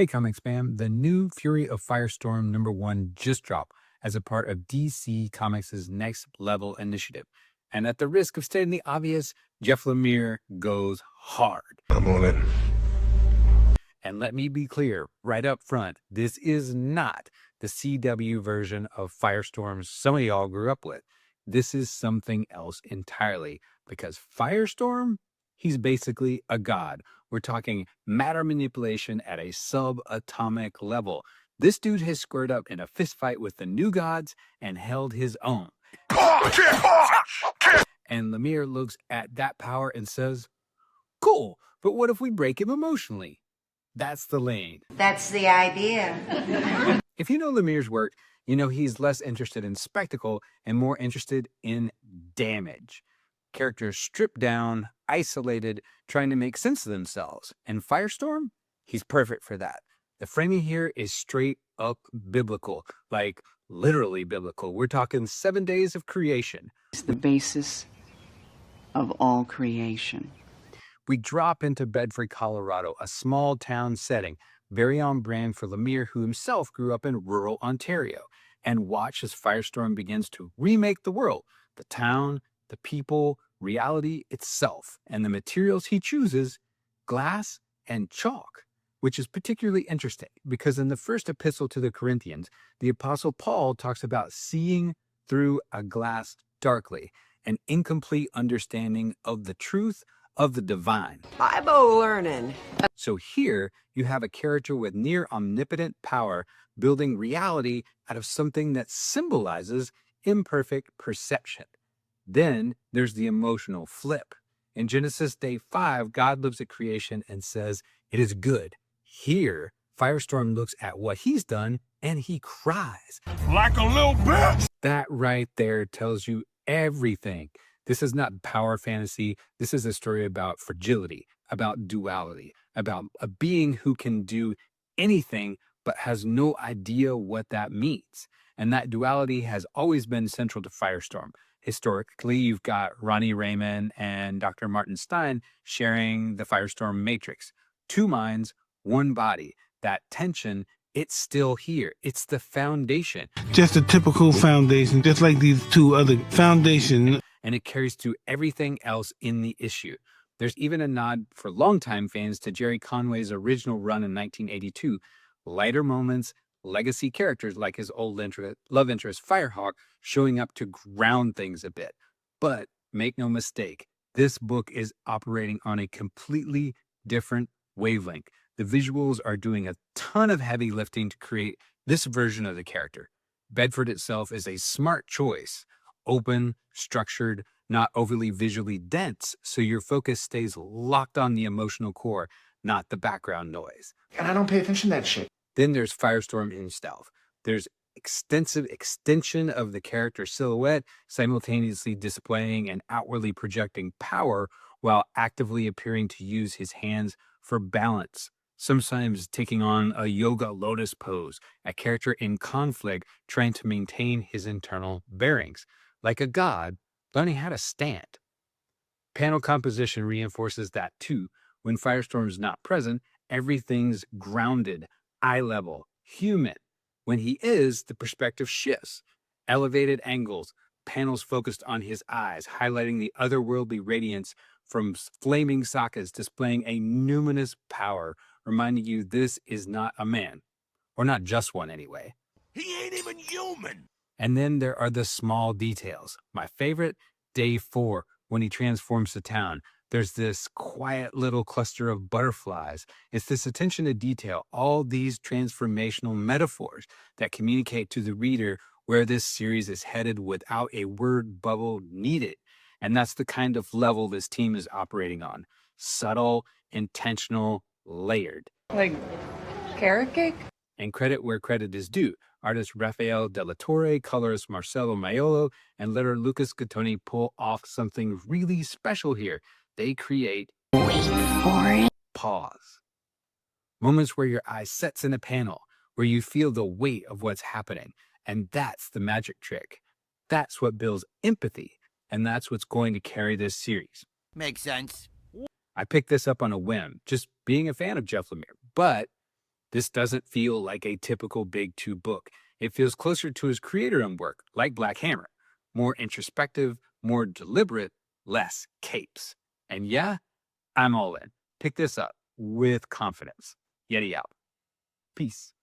Hey Comics Spam, the new Fury of Firestorm #1 just dropped as a part of DC Comics' Next Level initiative. And at the risk of stating the obvious, Jeff Lemire goes hard. I'm on it. And let me be clear right up front, this is not the CW version of Firestorm some of y'all grew up with. This is something else entirely, because Firestorm, he's basically a god. We're talking matter manipulation at a subatomic level. This dude has squared up in a fistfight with the new gods and held his own. And Lemire looks at that power and says, cool, but what if we break him emotionally? That's the lane. That's the idea. If you know Lemire's work, you know he's less interested in spectacle and more interested in damage. Characters stripped down, isolated, trying to make sense of themselves. And Firestorm, he's perfect for that. The framing here is straight up biblical, like literally biblical. We're talking 7 days of creation. It's the basis of all creation. We drop into Bedford, Colorado, a small town setting, very on brand for Lemire, who himself grew up in rural Ontario, and watch as Firestorm begins to remake the world, the town, the people, reality itself, and the materials he chooses, glass and chalk, which is particularly interesting because in the first epistle to the Corinthians, the Apostle Paul talks about seeing through a glass darkly, an incomplete understanding of the truth of the divine. Bible learning. So here you have a character with near omnipotent power building reality out of something that symbolizes imperfect perception. Then there's the emotional flip. In Genesis Day 5, God looks at creation and says, it is good. Here, Firestorm looks at what he's done and he cries. Like a little bitch! That right there tells you everything. This is not power fantasy. This is a story about fragility, about duality, about a being who can do anything but has no idea what that means. And that duality has always been central to Firestorm. Historically, you've got Ronnie Raymond and Dr. Martin Stein sharing the Firestorm matrix. Two minds, one body. That tension, it's still here. It's the foundation. Just a typical foundation, just like these two other foundations. And it carries through everything else in the issue. There's even a nod for longtime fans to Jerry Conway's original run in 1982. Lighter moments, legacy characters like his old love interest Firehawk showing up to ground things a bit. But make no mistake, this book is operating on a completely different wavelength. The visuals are doing a ton of heavy lifting to create this version of the character. Bedford itself is a smart choice. Open, structured, not overly visually dense, so your focus stays locked on the emotional core, not the background noise. And I don't pay attention to that shit. Then there's Firestorm himself. There's extensive extension of the character silhouette, simultaneously displaying and outwardly projecting power while actively appearing to use his hands for balance, sometimes taking on a yoga lotus pose, a character in conflict trying to maintain his internal bearings. Like a god, learning how to stand. Panel composition reinforces that too. When Firestorm is not present, everything's grounded, eye level, human. When he is, the perspective shifts. Elevated angles, panels focused on his eyes, highlighting the otherworldly radiance from flaming sockets, displaying a numinous power, reminding you this is not a man. Or not just one anyway. He ain't even human! And then there are the small details. My favorite, Day 4, when he transforms the town. There's this quiet little cluster of butterflies. It's this attention to detail, all these transformational metaphors that communicate to the reader where this series is headed without a word bubble needed. And that's the kind of level this team is operating on. Subtle, intentional, layered. Like carrot cake? And credit where credit is due. Artist Rafael De LaTorre, colorist Marcelo Maiolo, and letterer Lucas Gattoni pull off something really special here. They create pause. Moments where your eye sets in a panel, where you feel the weight of what's happening. And that's the magic trick. That's what builds empathy. And that's what's going to carry this series. Makes sense. I picked this up on a whim, just being a fan of Jeff Lemire. But This doesn't feel like a typical Big Two book. It feels closer to his creator-owned work, like Black Hammer. More introspective, more deliberate, less capes. And yeah, I'm all in. Pick this up with confidence. Yeti out. Peace.